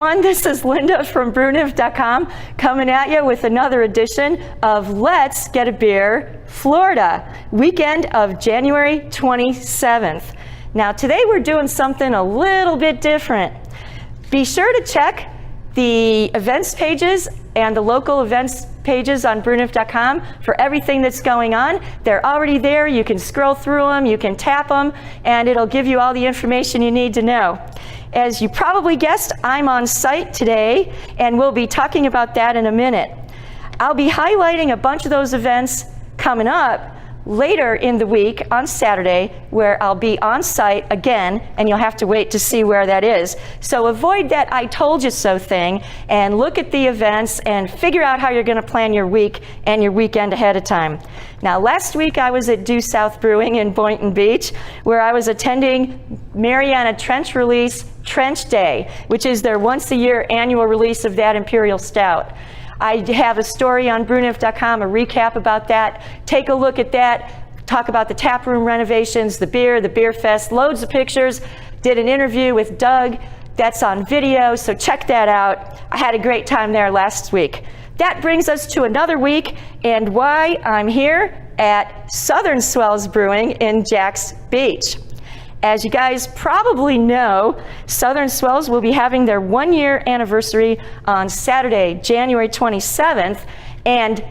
This is Linda from BrewNymph.com coming at you with another edition of Let's Get a Beer Florida, weekend of January 27th. Now today we're doing something a little bit different. Be sure to check the events pages and the local events pages on BrewNymph.com for everything that's going on. They're already there. You can scroll through them, you can tap them, and it'll give you all the information you need to know. As you probably guessed, I'm on site today, and we'll be talking about that in a minute. I'll be highlighting a bunch of those events coming up later in the week on Saturday, where I'll be on site again, and you'll have to wait to see where that is. So avoid that I told you so thing, and look at the events and figure out how you're going to plan your week and your weekend ahead of time. Now, last week I was at Due South Brewing in Boynton Beach, where I was attending Mariana Trench Release Trench Day, which is their once-a-year annual release of that Imperial Stout. I have a story on BrewNymph.com, a recap about that. Take a look at that. Talk about the tap room renovations, the beer fest, loads of pictures. Did an interview with Doug. That's on video, so check that out. I had a great time there last week. That brings us to another week and why I'm here at Southern Swells Brewing in Jax Beach. As you guys probably know, Southern Swells will be having their one-year anniversary on Saturday, January 27th, and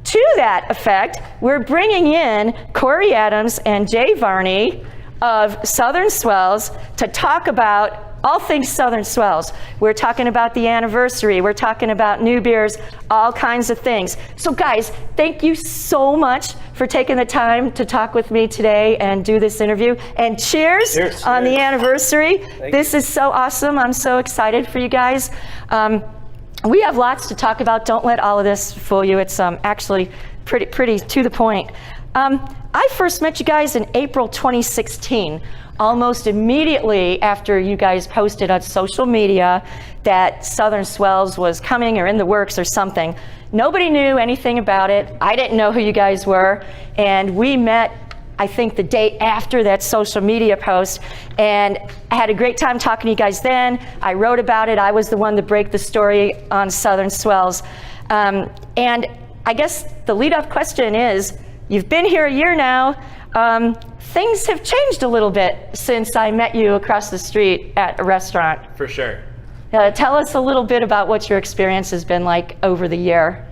to that effect, we're bringing in Corey Adams and Jay Varney of Southern Swells to talk about all things Southern Swells. We're talking about the anniversary, we're talking about new beers, all kinds of things. So guys, thank you so much for taking the time to talk with me today and do this interview. And cheers on the anniversary. This is so awesome. I'm so excited for you guys. We have lots to talk about. Don't let all of this fool you. It's actually pretty to the point. I first met you guys in April 2016. Almost immediately after you guys posted on social media that Southern Swells was coming or in the works or something. Nobody knew anything about it. I didn't know who you guys were. And we met, I think, the day after that social media post. And I had a great time talking to you guys then. I wrote about it. I was the one to break the story on Southern Swells. And I guess the lead-up question is, you've been here a year now. Things have changed a little bit since I met you across the street at a restaurant. For sure. Tell us a little bit about what your experience has been like over the year.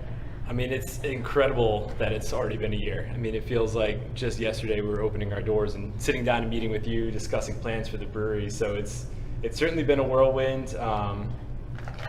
I mean, it's incredible that it's already been a year. I mean, it feels like just yesterday we were opening our doors and sitting down and meeting with you, discussing plans for the brewery. So it's certainly been a whirlwind.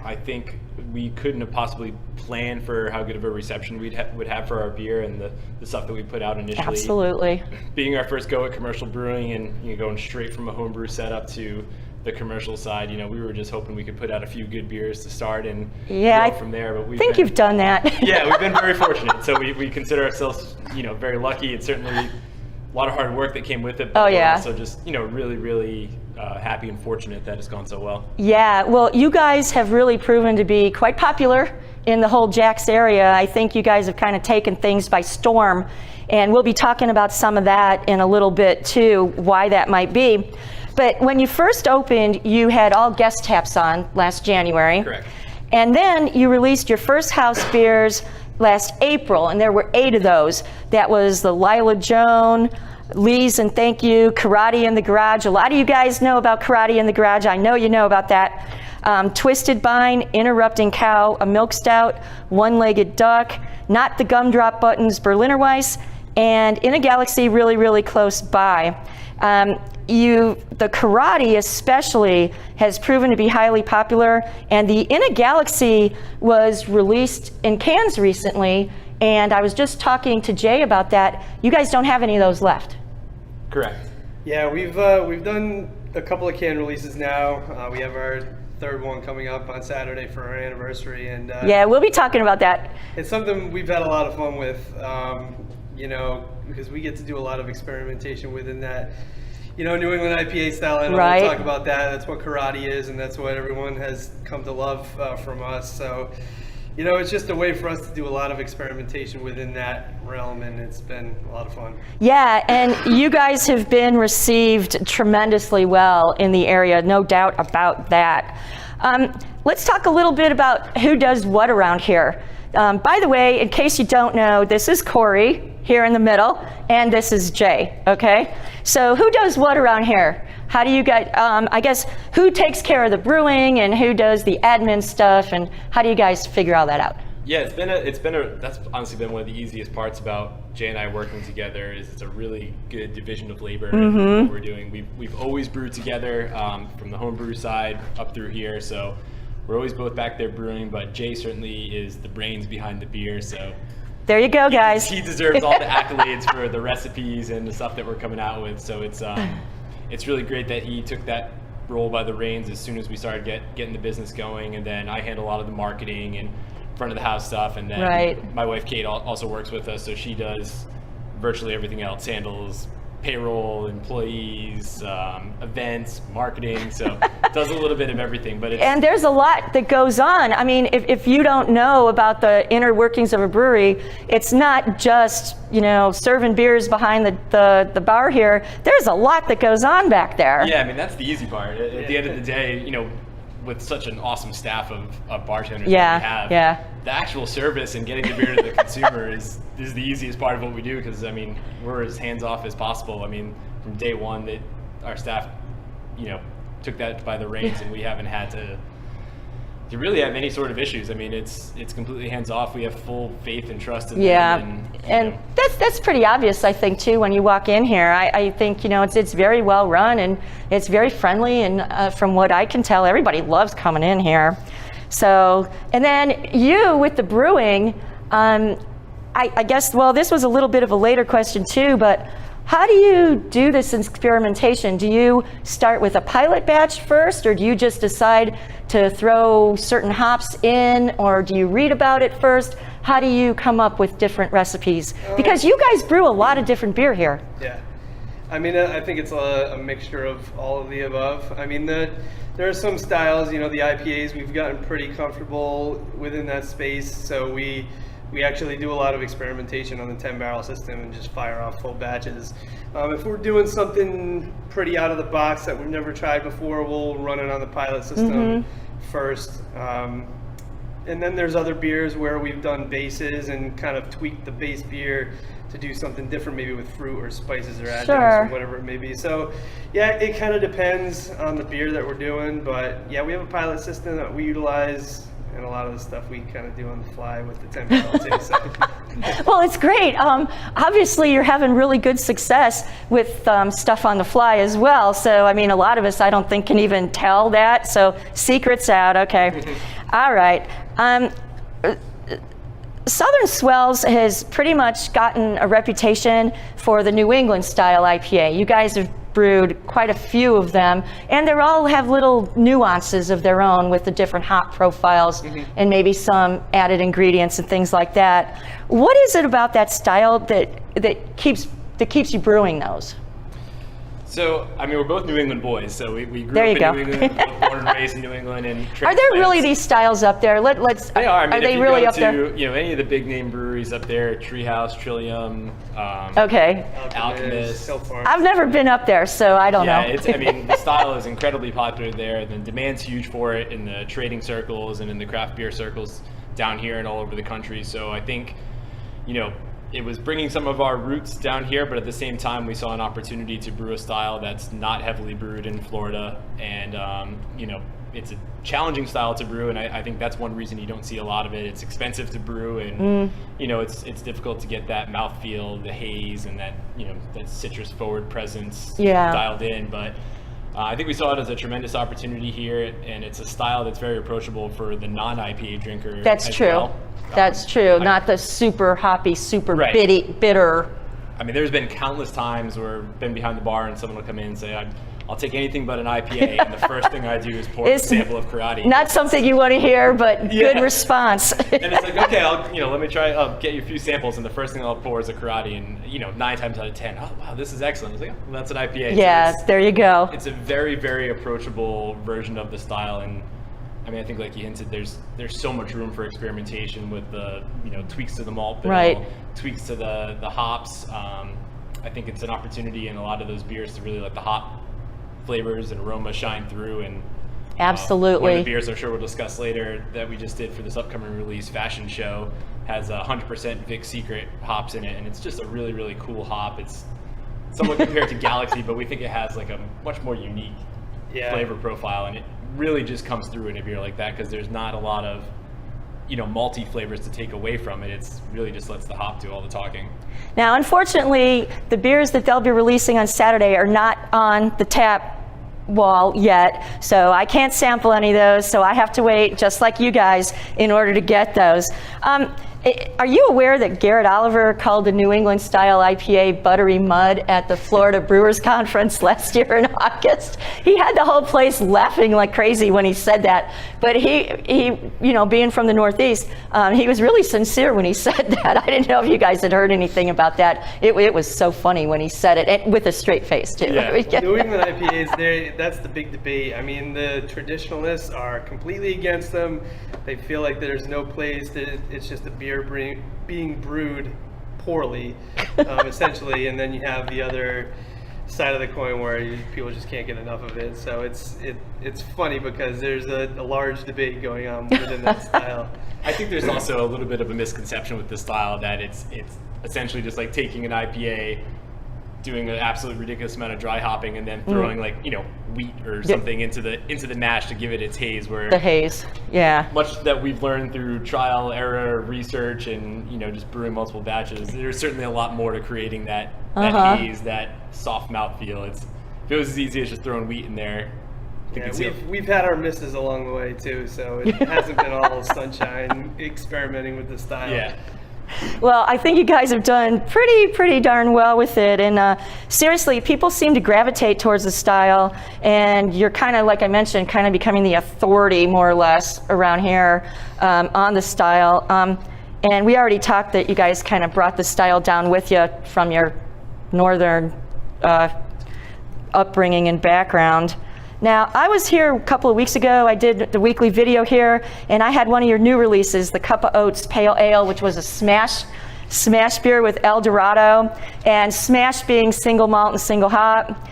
I think we couldn't have possibly planned for how good of a reception would have for our beer and the stuff that we put out initially. Absolutely. Being our first go at commercial brewing and going straight from a homebrew setup to the commercial side, we were just hoping we could put out a few good beers to start and go from there. But I think you've done that. Yeah, we've been very fortunate. So we consider ourselves, very lucky. It's certainly a lot of hard work that came with it. But we're also just, really, really happy and fortunate that it's gone so well. Yeah, well, you guys have really proven to be quite popular in the whole Jax area. I think you guys have kind of taken things by storm, and we'll be talking about some of that in a little bit too, why that might be. But when you first opened, you had all guest taps on last January. Correct. And then you released your first house beers last April, and there were 8 of those. That was the Lila Joan, Lee's and Thank You, Karate in the Garage. A lot of you guys know about Karate in the Garage. I know you know about that. Twisted Vine, Interrupting Cow, a Milk Stout, One-Legged Duck, Not the Gumdrop Buttons, Berliner Weiss, and In a Galaxy really, really close by. The Karate especially has proven to be highly popular, and the In a Galaxy was released in cans recently, and I was just talking to Jay about that. You guys don't have any of those left. Correct. Yeah, we've done a couple of can releases now. We have our third one coming up on Saturday for our anniversary, and yeah, we'll be talking about that. It's something we've had a lot of fun with, because we get to do a lot of experimentation within that, New England IPA style. I know we'll talk about that. That's what Karate is, and that's what everyone has come to love from us. So, it's just a way for us to do a lot of experimentation within that realm, and it's been a lot of fun. Yeah, and you guys have been received tremendously well in the area, no doubt about that. Let's talk a little bit about who does what around here. By the way, in case you don't know, this is Corey here in the middle, and this is Jay, okay? So who does what around here? How do you guys, I guess, who takes care of the brewing and who does the admin stuff, and how do you guys figure all that out? Yeah, that's honestly been one of the easiest parts about Jay and I working together. Is it's a really good division of labor in what we're doing. We've always brewed together from the home brew side up through here, so we're always both back there brewing. But Jay certainly is the brains behind the beer, so there you go, guys. He deserves all the accolades for the recipes and the stuff that we're coming out with. So it's really great that he took that role by the reins as soon as we started getting the business going, and then I handle a lot of the marketing and front of the house stuff, and then my wife Kate also works with us, so she does virtually everything else, handles payroll, employees, events, marketing, so does a little bit of everything. But and there's a lot that goes on. I mean, if you don't know about the inner workings of a brewery, it's not just, you know, serving beers behind the bar here. There's a lot that goes on back there. Yeah, I mean, that's the easy part. At the end of the day, you know, with such an awesome staff of bartenders that we have, the actual service and getting the beer to the consumer is the easiest part of what we do, because I mean, we're as hands off as possible. I mean, from day one that our staff, you know, took that by the reins, and we haven't had to really have any sort of issues. I mean, it's completely hands off. We have full faith and trust in them. And that's pretty obvious, I think, too, when you walk in here. I think, you know, it's very well run and it's very friendly, and from what I can tell, everybody loves coming in here. So, and then you with the brewing, I guess, well, this was a little bit of a later question too, but how do you do this experimentation? Do you start with a pilot batch first, or do you just decide to throw certain hops in, or do you read about it first? How do you come up with different recipes? Because you guys brew a lot of different beer here. Yeah. I mean, I think it's a mixture of all of the above. I mean, there are some styles, you know, the IPAs, we've gotten pretty comfortable within that space, so we actually do a lot of experimentation on the 10-barrel system and just fire off full batches. If we're doing something pretty out of the box that we've never tried before, we'll run it on the pilot system first. And then there's other beers where we've done bases and kind of tweaked the base beer to do something different, maybe with fruit or spices or adjuncts or whatever it may be. So yeah, it kind of depends on the beer that we're doing, but yeah, we have a pilot system that we utilize, and a lot of the stuff we kind of do on the fly with the 10-barrel too. So. Well, it's great. Obviously, you're having really good success with stuff on the fly as well. So, I mean, a lot of us, I don't think, can even tell that. So, secret's out. Okay. All right. Southern Swells has pretty much gotten a reputation for the New England style IPA. You guys have brewed quite a few of them, and they all have little nuances of their own with the different hop profiles and maybe some added ingredients and things like that. What is it about that style that keeps you brewing those? So, I mean, we're both New England boys, so we grew there up in New England, born and raised in New England. And are there really these styles up there? They are. I mean, are they really up there? You know, any of the big name breweries up there, Treehouse, Trillium, Alchemist. I've never been up there, so I don't know. Yeah, I mean, the style is incredibly popular there. The demand's huge for it in the trading circles and in the craft beer circles down here and all over the country. So I think, you know, it was bringing some of our roots down here, but at the same time, we saw an opportunity to brew a style that's not heavily brewed in Florida. And, you know, it's a challenging style to brew, and I think that's one reason you don't see a lot of it. It's expensive to brew, and, you know, it's difficult to get that mouthfeel, the haze, and that, you know, that citrus forward presence dialed in. But I think we saw it as a tremendous opportunity here, and it's a style that's very approachable for the non-IPA drinker. That's true. Well. That's true. Not the super hoppy, super bitter. I mean, there's been countless times where I've been behind the bar and someone will come in and say, I'll take anything but an IPA, and the first thing I do is pour a sample of karate. Not something you want to hear, but good response. And it's like, okay, let me try, I'll get you a few samples, and the first thing I'll pour is a karate, and, you know, 9 times out of 10, oh, wow, this is excellent. I was like, well, that's an IPA. Yeah, so there you go. It's a very, very approachable version of the style, and I mean, I think, like you hinted, there's so much room for experimentation with the, you know, tweaks to the malt bill, tweaks to the hops. I think it's an opportunity in a lot of those beers to really let the hop flavors and aromas shine through, and Absolutely. One of the beers I'm sure we'll discuss later that we just did for this upcoming release, Fashion Show, has 100% Vic Secret hops in it, and it's just a really, really cool hop. It's somewhat compared to Galaxy, but we think it has like a much more unique flavor profile, and it really just comes through in a beer like that because there's not a lot of malty flavors to take away from it. It's really just lets the hop do all the talking. Now, unfortunately, the beers that they'll be releasing on Saturday are not on the tap wall yet, so I can't sample any of those, so I have to wait, just like you guys, in order to get those. Are you aware that Garrett Oliver called the New England style IPA buttery mud at the Florida Brewers Conference last year in August? He had the whole place laughing like crazy when he said that. But he being from the Northeast, he was really sincere when he said that. I didn't know if you guys had heard anything about that. It was so funny when he said it, and with a straight face too. Yeah. New England IPAs, that's the big debate. I mean, the traditionalists are completely against them. They feel like there's no place, that it's just a beer being brewed poorly, essentially, and then you have the other side of the coin where people just can't get enough of it. So it's funny because there's a large debate going on within that style. I think there's also a little bit of a misconception with the style that it's essentially just like taking an IPA, doing an absolutely ridiculous amount of dry hopping, and then throwing wheat or something into the mash to give it its haze. Where the haze, yeah. Much that we've learned through trial, error, research, and just brewing multiple batches, there's certainly a lot more to creating that haze, that soft mouthfeel. If it was as easy as just throwing wheat in there. We've had our misses along the way too, so it hasn't been all sunshine experimenting with the style. Yeah. Well, I think you guys have done pretty darn well with it, and seriously, people seem to gravitate towards the style, and you're kind of, like I mentioned, kind of becoming the authority more or less around here on the style. And we already talked that you guys kind of brought the style down with you from your northern upbringing and background. Now, I was here a couple of weeks ago. I did the weekly video here, and I had one of your new releases, the Cup of Oats Pale Ale, which was a smash beer with El Dorado, and smash being single malt and single hop.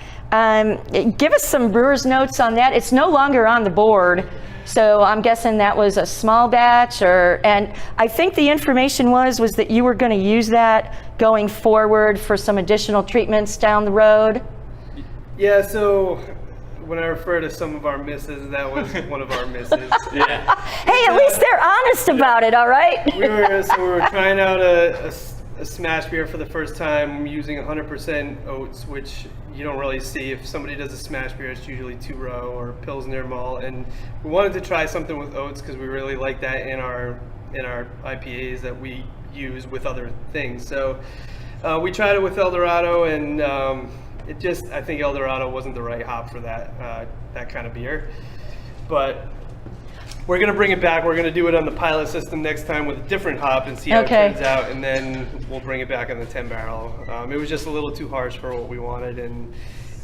Give us some brewer's notes on that. It's no longer on the board, so I'm guessing that was a small batch, and I think the information was that you were going to use that going forward for some additional treatments down the road. Yeah, so when I refer to some of our misses, that was one of our misses. Yeah. Hey, at least they're honest about it, all right? We were trying out a smash beer for the first time using 100% oats, which you don't really see. If somebody does a smash beer, it's usually 2-row or Pilsner malt, and we wanted to try something with oats because we really like that in our IPAs that we use with other things. So we tried it with El Dorado, and I think El Dorado wasn't the right hop for that kind of beer. But we're going to bring it back. We're going to do it on the pilot system next time with a different hop and see how it turns out, and then we'll bring it back on the 10 barrel. It was just a little too harsh for what we wanted, and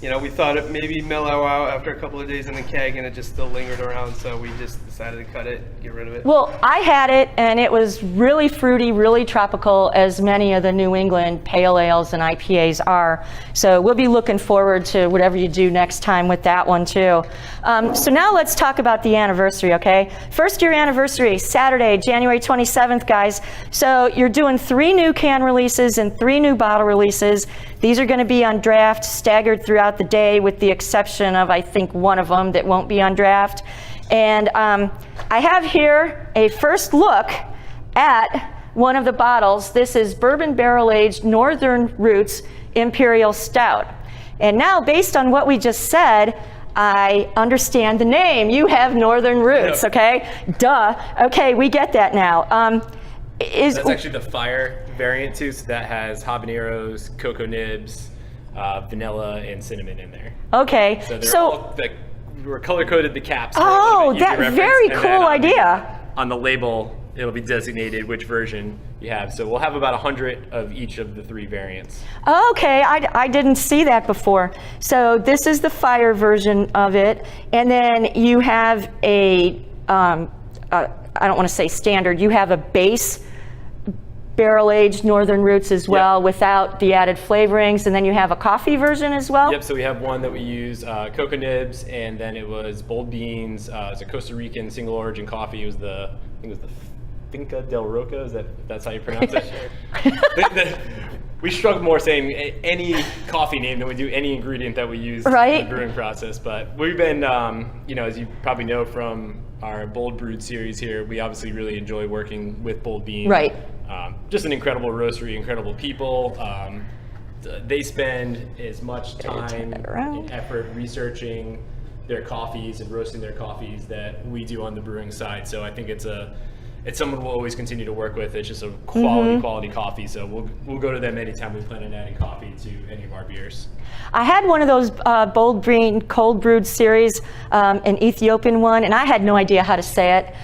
we thought it maybe mellow out after a couple of days in the keg, and it just still lingered around, so we just decided to cut it, get rid of it. Well, I had it, and it was really fruity, really tropical, as many of the New England pale ales and IPAs are. So we'll be looking forward to whatever you do next time with that one, too. So now let's talk about the anniversary, okay? First year anniversary, Saturday, January 27th, guys. So you're doing 3 new can releases and 3 new bottle releases. These are going to be on draft, staggered throughout the day, with the exception of, I think, one of them that won't be on draft. And I have here a first look at one of the bottles. This is Bourbon Barrel Aged Northern Roots Imperial Stout. And now, based on what we just said, I understand the name. You have Northern Roots, okay? Duh. Okay, we get that now. That's actually the fire variant too, so that has habaneros, cocoa nibs, vanilla, and cinnamon in there. Okay. So we're color coded the caps. Oh, that very cool idea. On the label, it'll be designated which version you have. So we'll have about 100 of each of the 3 variants. Okay, I didn't see that before. So this is the fire version of it, and then you have I don't want to say standard. You have a base barrel-aged Northern Roots as well, Yep. without the added flavorings, and then you have a coffee version as well? Yep, so we have one that we use cocoa nibs, and then it was bold beans. It's a Costa Rican single origin coffee. It was I think it was the Finca del Roca, that's how you pronounce it? We struggle more saying any coffee name than we do any ingredient that we use in the brewing process. But we've been, as you probably know from our Bold Brewed series here, we obviously really enjoy working with Bold Bean. Right. Just an incredible roastery, incredible people. They spend as much time and effort researching their coffees and roasting their coffees that we do on the brewing side. So I think it's someone we'll always continue to work with. It's just a quality coffee. So we'll go to them anytime we plan on adding coffee to any of our beers. I had one of those Bold Bean cold brewed series, an Ethiopian one, and I had no idea how to say it.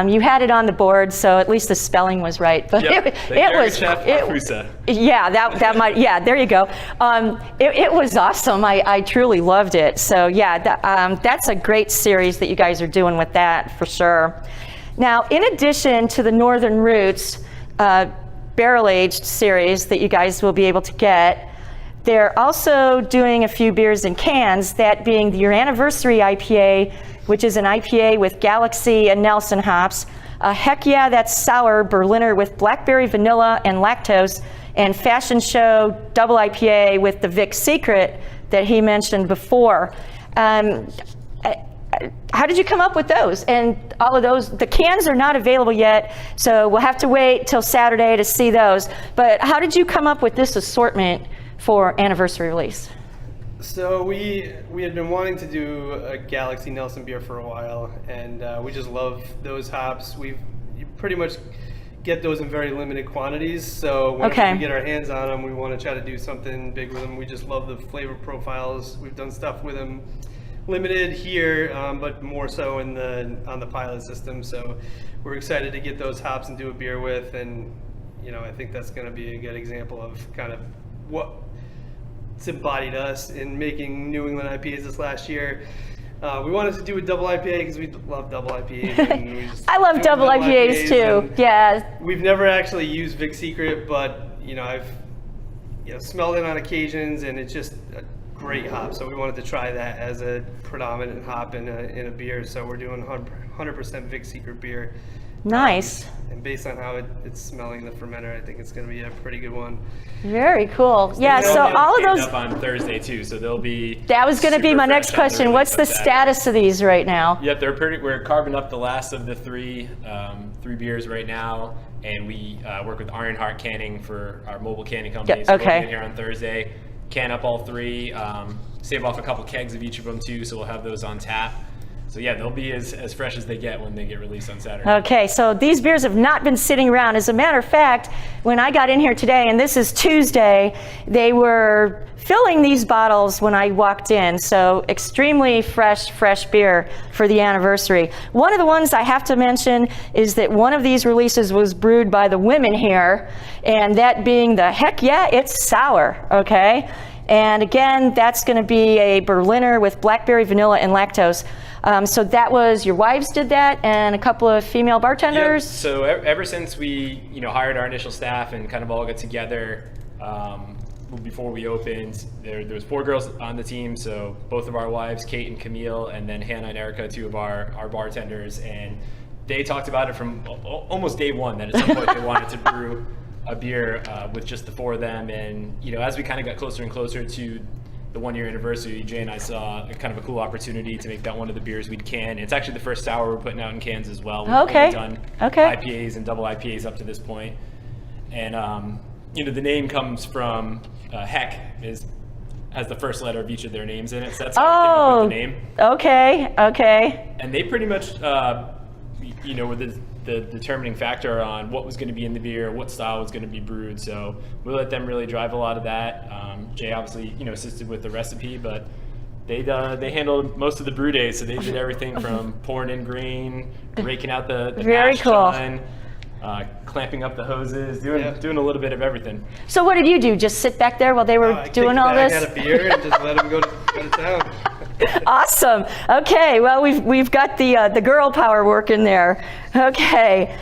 You had it on the board, so at least the spelling was right. But Yep. that might, there you go. It was awesome. I truly loved it. So yeah, that's a great series that you guys are doing with that for sure. Now, in addition to the Northern Roots barrel-aged series that you guys will be able to get, they're also doing a few beers in cans, that being your anniversary IPA, which is an IPA with Galaxy and Nelson hops. Heck Yeah, that's sour Berliner with blackberry, vanilla, and lactose, and Fashion Show double IPA with the Vic Secret that he mentioned before. How did you come up with those? And all of those, the cans are not available yet, so we'll have to wait till Saturday to see those. But how did you come up with this assortment for anniversary release? So we had been wanting to do a Galaxy Nelson beer for a while, and we just love those hops. You pretty much get those in very limited quantities, so whenever we get our hands on them, we want to try to do something big with them. We just love the flavor profiles. We've done stuff with them limited here, but more so on the pilot system. So we're excited to get those hops and do a beer with, and I think that's going to be a good example of kind of what's embodied us in making New England IPAs this last year. We wanted to do a double IPA because we love double IPAs. And I love double IPAs too. Yeah. We've never actually used Vic Secret, but I've smelled it on occasions, and it's just a great hop. So we wanted to try that as a predominant hop in a beer. So we're doing 100% Vic Secret beer. Nice. And based on how it's smelling the fermenter, I think it's going to be a pretty good one. Very cool. Yeah, so all of those up on Thursday too, so they'll be. That was going to be my next question. What's the status of these right now? Yep, we're carving up the last of the three beers right now, and we work with Ironheart Canning for our mobile canning company. So we'll be in here on Thursday, can up all three, save off a couple kegs of each of them too, so we'll have those on tap. So yeah, they'll be as fresh as they get when they get released on Saturday. Okay, so these beers have not been sitting around. As a matter of fact, when I got in here today, and this is Tuesday, they were filling these bottles when I walked in. So extremely fresh beer for the anniversary. One of the ones I have to mention is that one of these releases was brewed by the women here, and that being the Heck Yeah, It's Sour, okay? And again, that's gonna be a Berliner with blackberry, vanilla, and lactose. So that was, your wives did that, and a couple of female bartenders? Yep. So ever since we hired our initial staff and kind of all got together before we opened, there was 4 girls on the team, so both of our wives, Kate and Camille, and then Hannah and Erica, 2 of our bartenders, and they talked about it from almost day one, that at some point they wanted to brew a beer with just the 4 of them. And as we kind of got closer and closer to the 1-year anniversary, Jay and I saw kind of a cool opportunity to make that one of the beers we'd can. It's actually the first sour we're putting out in cans as well. We've only done IPAs and double IPAs up to this point. And the name comes from Heck has the first letter of each of their names in it, so that's how we came up with the name. Okay. And they pretty much were the determining factor on what was going to be in the beer, what style was going to be brewed. So we let them really drive a lot of that. Jay obviously, assisted with the recipe, but they handled most of the brew days. So they did everything from pouring in grain, raking out the mash tun, clamping up the hoses, doing a little bit of everything. So what did you do? Just sit back there while they were doing all this? I had a beer and just let them go to town. Awesome. Okay. Well, we've got the girl power working there. Okay.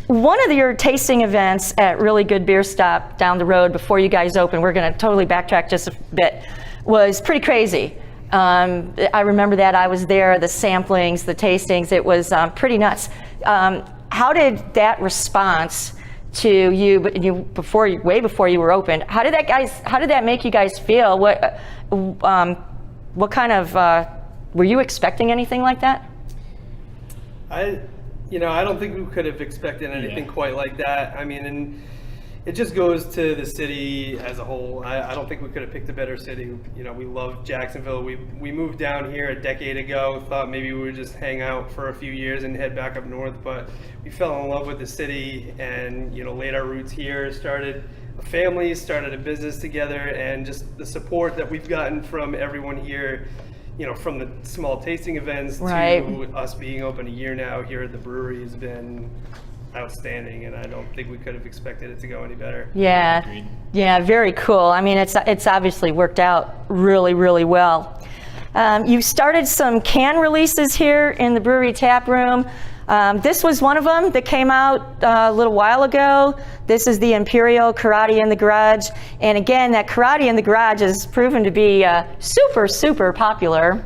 one of your tasting events at Really Good Beer Stop down the road before you guys open, we're going to totally backtrack just a bit, was pretty crazy. I remember that. I was there, the samplings, the tastings, it was pretty nuts. How did that response to you, way before you were open, how did that make you guys feel? What kind of, were you expecting anything like that? I don't think we could have expected anything quite like that. I mean, and it just goes to the city as a whole. I don't think we could have picked a better city. We love Jacksonville. We moved down here a decade ago, thought maybe we would just hang out for a few years and head back up north, but we fell in love with the city and, laid our roots here, started a family, started a business together, and just the support that we've gotten from everyone here, from the small tasting events to us being open a year now here at the brewery has been outstanding, and I don't think we could have expected it to go any better. Yeah. Agreed. Yeah, very cool. I mean, it's obviously worked out really, really well. You started some can releases here in the brewery tap room. This was one of them that came out a little while ago. This is the Imperial Karate in the Garage. And again, that Karate in the Garage has proven to be super, super popular.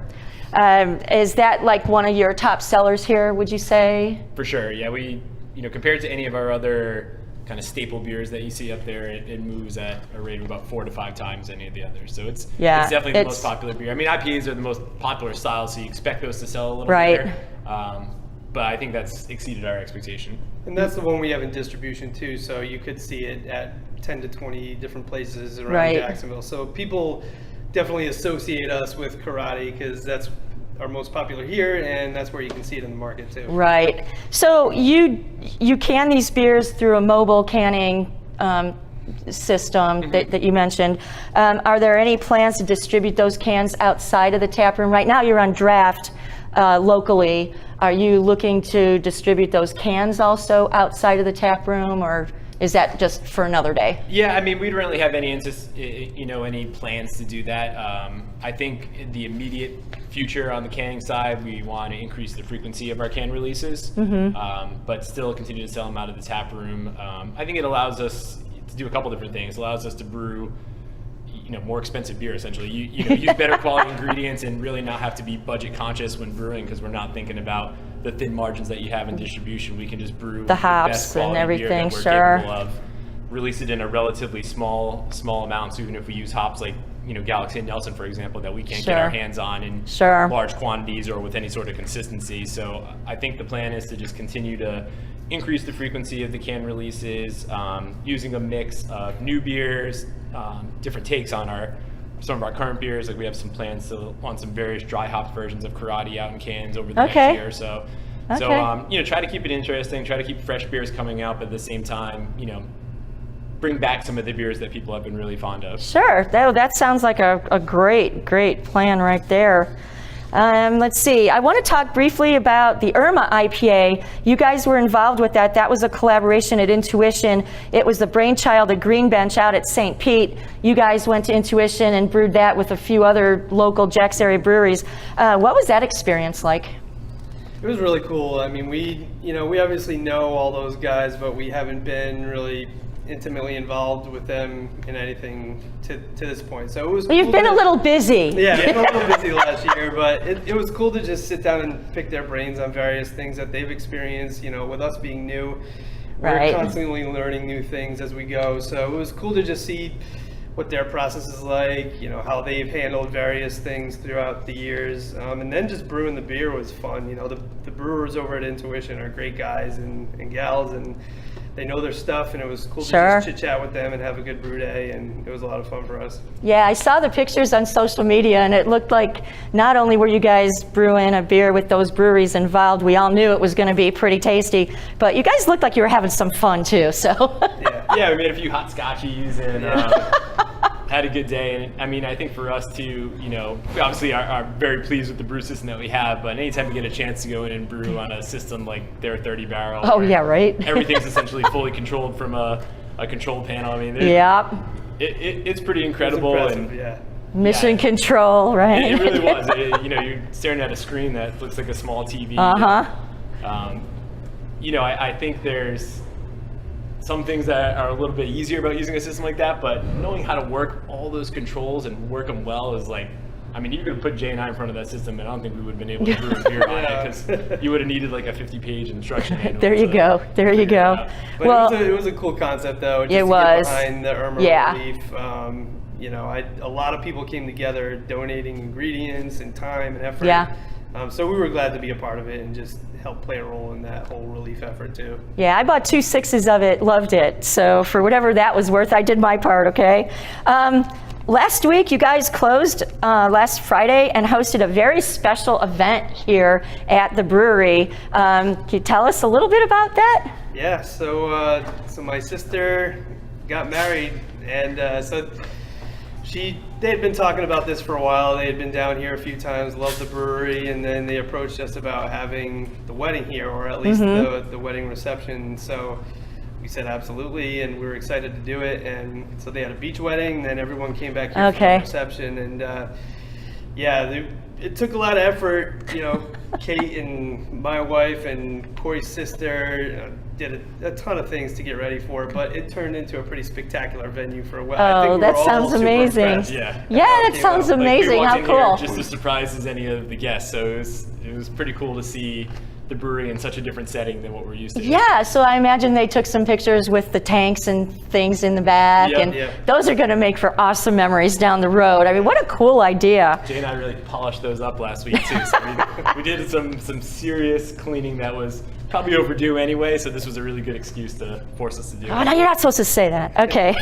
Is that like one of your top sellers here, would you say? For sure, yeah. We, compared to any of our other kind of staple beers that you see up there, it moves at a rate of about 4 to 5 times any of the others. So it's definitely the most popular beer. I mean, IPAs are the most popular style, so you expect those to sell a little bit better. But I think that's exceeded our expectation. And that's the one we have in distribution too, so you could see it at 10 to 20 different places around Jacksonville. So people definitely associate us with karate because that's our most popular here, and that's where you can see it in the market too. Right. So you can these beers through a mobile canning system that you mentioned. Are there any plans to distribute those cans outside of the tap room? Right now you're on draft locally. Are you looking to distribute those cans also outside of the tap room, or is that just for another day? Yeah, I mean, we don't really have any any plans to do that. I think in the immediate future on the canning side, we want to increase the frequency of our can releases, but still continue to sell them out of the tap room. I think it allows us to do a couple different things. It allows us to brew more expensive beer, essentially. Use better quality ingredients and really not have to be budget conscious when brewing, because we're not thinking about the thin margins that you have in distribution. We can just brew the hops best quality and everything, beer that we're capable of, release it in a relatively small amounts, even if we use hops like Galaxy and Nelson, for example, that we can't get our hands on in large quantities or with any sort of consistency. So I think the plan is to just continue to increase the frequency of the can releases, using a mix of new beers, different takes on some of our current beers. Like we have some plans to launch some various dry hop versions of Karate out in cans over the next year or so. So try to keep it interesting, try to keep fresh beers coming out, but at the same time, bring back some of the beers that people have been really fond of. Sure, that sounds like a great plan right there. Let's see, I want to talk briefly about the Irma IPA. You guys were involved with that. That was a collaboration at Intuition. It was the brainchild of Green Bench out at St. Pete. You guys went to Intuition and brewed that with a few other local Jax area breweries. What was that experience like? It was really cool. I mean, we obviously know all those guys, but we haven't been really intimately involved with them in anything to this point. So it was cool. You've been a little busy. Yeah, been a little busy last year, but it was cool to just sit down and pick their brains on various things that they've experienced. With us being new, we're constantly learning new things as we go. So it was cool to just see what their process is like, how they've handled various things throughout the years. And then just brewing the beer was fun. The brewers over at Intuition are great guys and gals, and they know their stuff, and it was cool to just chit chat with them and have a good brew day, and it was a lot of fun for us. Yeah, I saw the pictures on social media, and it looked like not only were you guys brewing a beer with those breweries involved, we all knew it was going to be pretty tasty, but you guys looked like you were having some fun too. So yeah, we made a few hot scotchies and had a good day. And I mean, I think for us too, we obviously are very pleased with the brew system that we have, but anytime we get a chance to go in and brew on a system like their 30 barrel, everything's essentially fully controlled from a control panel. I mean, it's pretty incredible. It's impressive, Mission control, right? It really was. You're staring at a screen that looks like a small TV. I think there's some things that are a little bit easier about using a system like that, but knowing how to work all those controls and work them well is like, I mean, you could have put Jay and I in front of that system, and I don't think we would have been able to brew a beer on it, because you would have needed like a 50-page instruction manual. There you go. There you go. But well, it was a cool concept, though. Just it to was. Get behind the Irma relief. You know, a lot of people came together donating ingredients and time and effort. Yeah. So we were glad to be a part of it and just help play a role in that whole relief effort too. Yeah, I bought 2 6s of it, loved it. So for whatever that was worth, I did my part, okay? Last week, you guys closed last Friday and hosted a very special event here at the brewery. Can you tell us a little bit about that? Yeah, so my sister got married, and they had been talking about this for a while. They had been down here a few times, loved the brewery, and then they approached us about having the wedding here, or at least the wedding reception. So we said absolutely, and we were excited to do it. And so they had a beach wedding, then everyone came back here for the reception, and it took a lot of effort. You know, Kate and my wife and Corey's sister did a ton of things to get ready for it, but it turned into a pretty spectacular venue for a wedding. I think that sounds amazing. Yeah, that sounds amazing. Like, how cool! Just as surprised as any of the guests. So it was pretty cool to see the brewery in such a different setting than what we're used to. Yeah, so I imagine they took some pictures with the tanks and things in the back, those are going to make for awesome memories down the road. I mean, what a cool idea. Jay and I really polished those up last week too. So we did some serious cleaning that was probably overdue anyway, so this was a really good excuse to force us to do it. Oh, no, you're not supposed to say that. Okay.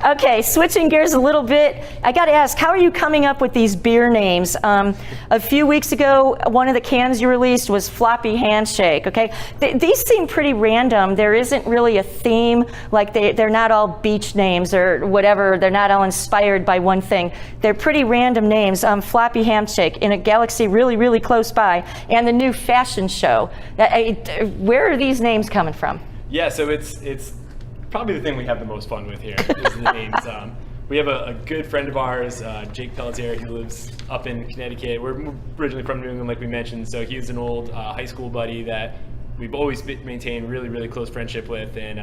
Okay, switching gears a little bit, I got to ask, how are you coming up with these beer names? A few weeks ago, one of the cans you released was Floppy Handshake, okay? These seem pretty random. There isn't really a theme, like they're not all beach names or whatever. They're not all inspired by one thing. They're pretty random names. Floppy Handshake, in a galaxy really, really close by, and the new fashion show. Where are these names coming from? Yeah, so it's probably the thing we have the most fun with here is the names. We have a good friend of ours, Jake Pelletier. He lives up in Connecticut. We're originally from New England, like we mentioned, so he's an old high school buddy that we've always maintained really, really close friendship with, and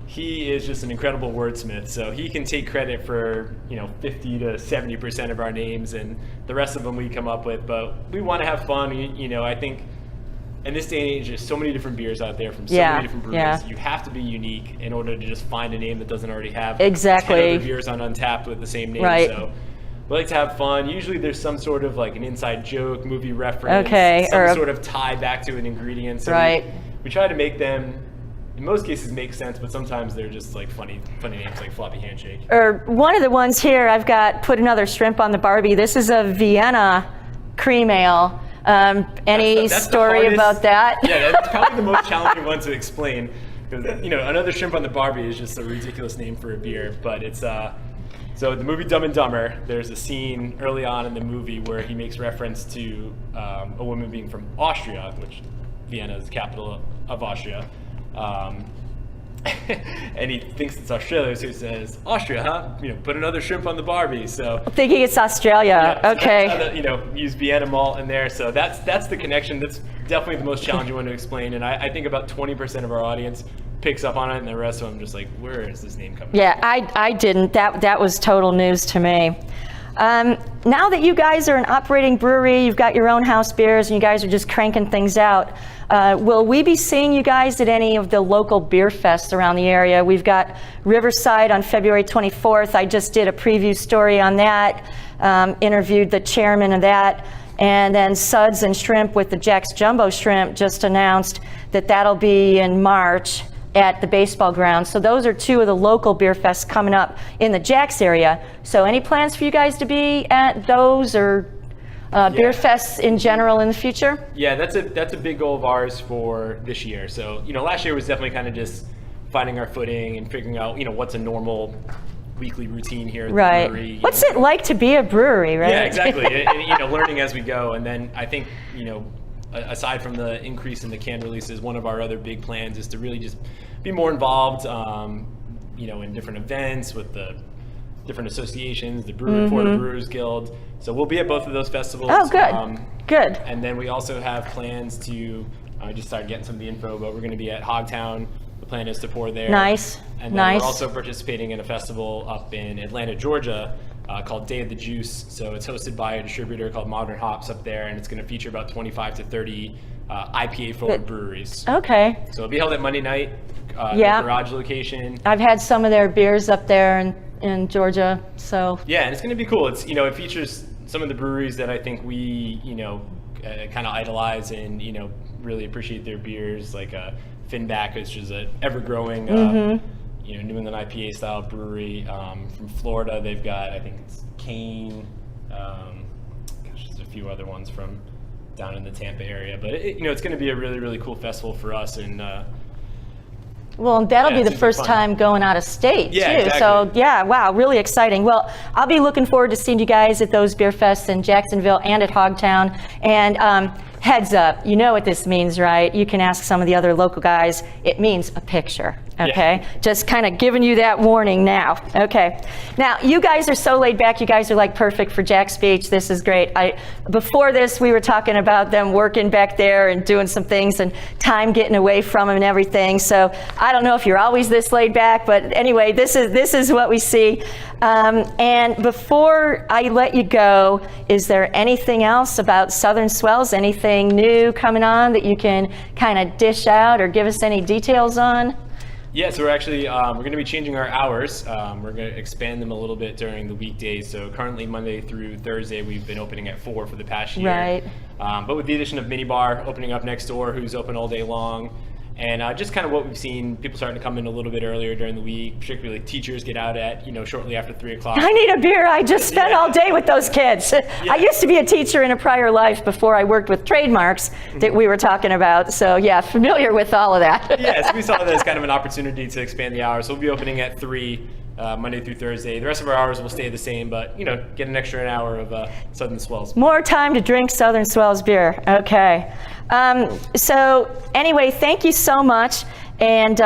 he is just an incredible wordsmith. So he can take credit for 50 to 70% of our names, and the rest of them we come up with. But we want to have fun. I think in this day and age, there's so many different beers out there from so many different breweries. You have to be unique in order to just find a name that doesn't already have 10 other beers on Untapped with the same name. Right. So we like to have fun. Usually there's some sort of like an inside joke, movie reference, some sort of tie back to an ingredient. So we try to make them, in most cases, make sense, but sometimes they're just like funny names like Floppy Handshake. Or one of the ones here, I've got put another shrimp on the Barbie. This is a Vienna cream ale. Any story about that? Yeah, that's probably the most challenging one to explain. Because another shrimp on the Barbie is just a ridiculous name for a beer. But it's so the movie Dumb and Dumber. There's a scene early on in the movie where he makes reference to a woman being from Austria, which Vienna is the capital of Austria. And he thinks it's Australia, so he says, Austria, huh? Put another shrimp on the Barbie. So thinking it's Australia. So okay. That's how use Vienna malt in there. So that's the connection. That's definitely the most challenging one to explain. And I think about 20% of our audience picks up on it, and the rest of them just like, where is this name coming from? Yeah, I didn't. That was total news to me. Now that you guys are an operating brewery, you've got your own house beers, and you guys are just cranking things out, will we be seeing you guys at any of the local beer fests around the area? We've got Riverside on February 24th. I just did a preview story on that, interviewed the chairman of that. And then Suds and Shrimp with the Jax Jumbo Shrimp just announced that that'll be in March at the baseball grounds. So those are 2 of the local beer fests coming up in the Jax area. So any plans for you guys to be at those or beer fests in general in the future? Yeah, that's a big goal of ours for this year. So last year was definitely kind of just finding our footing and figuring out what's a normal weekly routine here at the brewery. What's it like to be a brewery, right? Yeah, exactly. and learning as we go. And then I think aside from the increase in the can releases, one of our other big plans is to really just be more involved, in different events with the different associations, the Brew Report, the Brewers Guild. So we'll be at both of those festivals. Oh, good. Good. And then we also have plans to, I just started getting some of the info, but we're going to be at Hogtown The plan is to pour there. Nice. And then Nice. we're also participating in a festival up in Atlanta, Georgia, called Day of the Juice. So it's hosted by a distributor called Modern Hops up there, and it's going to feature about 25 to 30 IPA-forward breweries. Okay. So it'll be held at Monday night, Yeah. the garage location. I've had some of their beers up there in Georgia, so. Yeah, and it's going to be cool. It's, it features some of the breweries that I think we, kind of idolize and, really appreciate their beers, like Finback, which is an ever-growing, New England IPA style brewery. From Florida, they've got, I think it's Kane. There's a few other ones from down in the Tampa area. But, it's going to be a really, really cool festival for us. And well, and that'll be it's the gonna be first fun. time going out of state, Yeah, too. exactly. So, yeah, wow, really exciting. Well, I'll be looking forward to seeing you guys at those beer fests in Jacksonville and at Hogtown. And heads up, you know what this means, right? You can ask some of the other local guys. It means a picture, okay? Yeah. Just kind of giving you that warning now, okay? Now, you guys are so laid back. You guys are like perfect for Jax Beach. This is great. Before this, we were talking about them working back there and doing some things and time getting away from them and everything. So I don't know if you're always this laid back, but anyway, this is what we see. And before I let you go, is there anything else about Southern Swells, anything new coming on that you can kind of dish out or give us any details on? yeah, so we're actually, we're going to be changing our hours. We're going to expand them a little bit during the weekdays. So currently Monday through Thursday, we've been opening at 4 for the past year. Right. But with the addition of Mini Bar opening up next door, who's open all day long, and just kind of what we've seen, people starting to come in a little bit earlier during the week, particularly teachers get out at, shortly after 3 o'clock. I need a beer. I just spent all day with those kids. I used to be a teacher in a prior life before I worked with Trademarks that we were talking about. So yeah, familiar with all of that. Yeah, so we saw that as kind of an opportunity to expand the hours. So we'll be opening at 3 Monday through Thursday. The rest of our hours will stay the same, but get an extra hour of Southern Swells. More time to drink Southern Swells beer. Okay. So anyway, thank you so much. And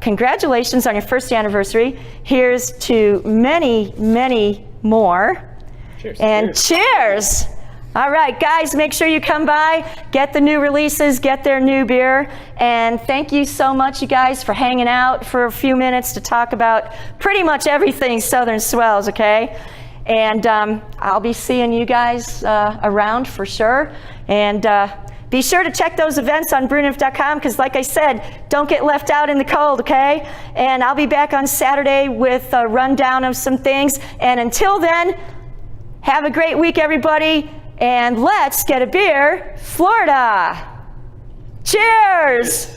congratulations on your first anniversary. Here's to many, many more. Cheers. And cheers. All right, guys, make sure you come by, get the new releases, get their new beer. And thank you so much, you guys, for hanging out for a few minutes to talk about pretty much everything Southern Swells, okay? And I'll be seeing you guys around for sure. And be sure to check those events on BrewNymph.com because, like I said, don't get left out in the cold, okay? And I'll be back on Saturday with a rundown of some things. And until then, have a great week, everybody. And let's get a beer, Florida. Cheers.